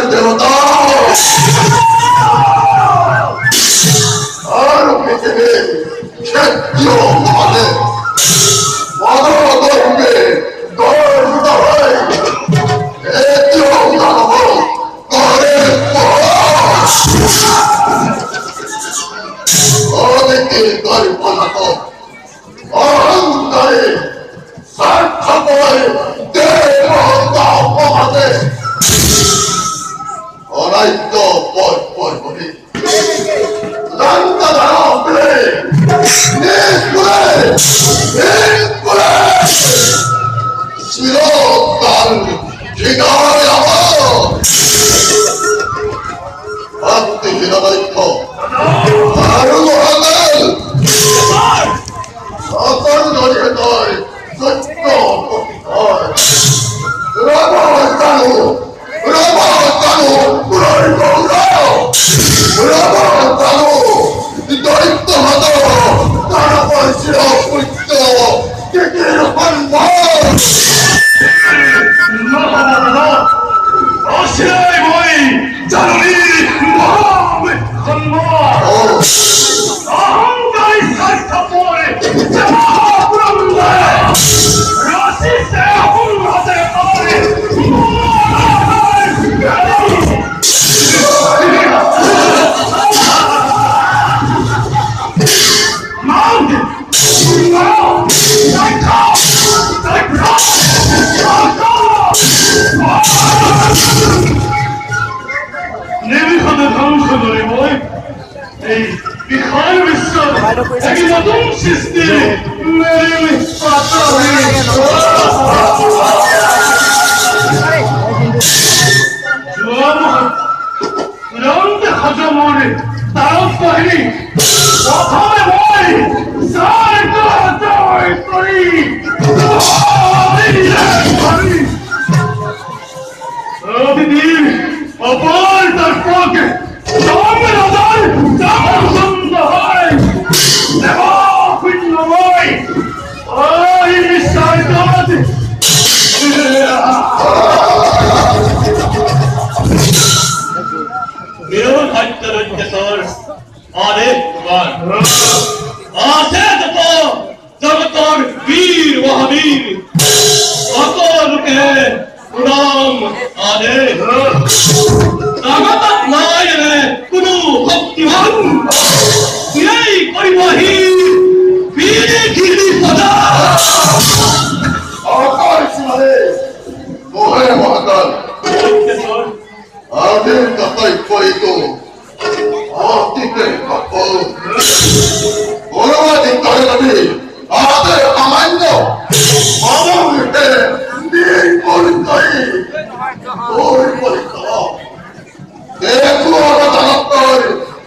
দেবতা আর পৃথিবীর ক্ষেত্রীয় মানে মদগর্ভে গর্বিত হয় এটিও দানব করে অনেকে গর্বনত অহংকারে স্বার্থপর দেবতা অপমানে অনাইত্য পর পর করে লঙ্কা দানবে নিষ্কুলে নিষ্কুলে চিরকাল ঠিকানে আমার ভক্তিহীনদৈত্য আরো মহাকাল সকল জড়িয়ে তয় সত্য হয় রবস্থানু রবস্থানু পুরোই গৌরব রবস্থানু দৈত্য হত তারা পরিচিত পুত্র কেকের সম্ভব অশিরাই বই জানি অহংকারী স্বার্থপর রসিসে হুমহাতে করে নির্বিঘ্নে ধ্বংস করে বই এই বিশাল বিশ্ব একই নতুন সৃষ্টি হজমরে তারক বাহিনী প্রথমে বই প্রতিদিন অপর তার পক্ষে জগতর বীর মহাবীর অকলকে প্রণাম আদে জগত নয় কোনো ভক্তিমান এই পরিবাহী বীরে ঘিরি সদা আকাশ মানে মোহে মহাকাল আদের কথাই কইত অতীতের কথা অনুবাদিত করে যাবে আমাদের অমান্য অমৃতে নির্পরিচয়ী ওই পরীক্ষা দেখো জানতর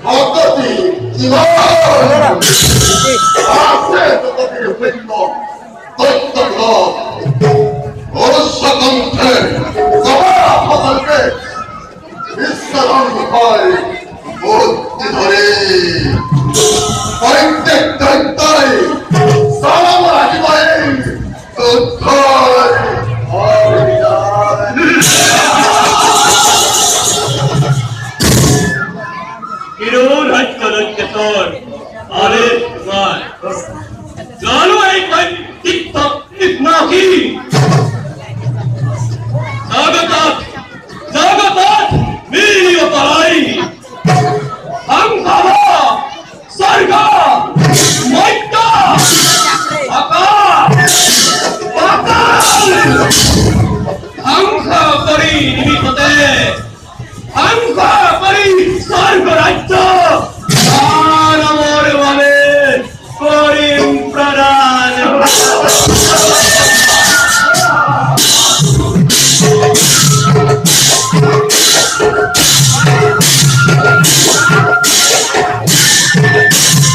ভক্তি জীবন আছে ততদিন বৃন্দ দৈত্য অস্বতন্ত্রে সভা ফসলকে বিশ্বরঙ্গ হয় বুদ্ধি ধরে প্রত্যেক দৈত্যই সালাম রাখিবাই উদ্ধার কিরোর হত্য লক্ষ্যতর আরে নয় জানো এই তীর্থ নাকি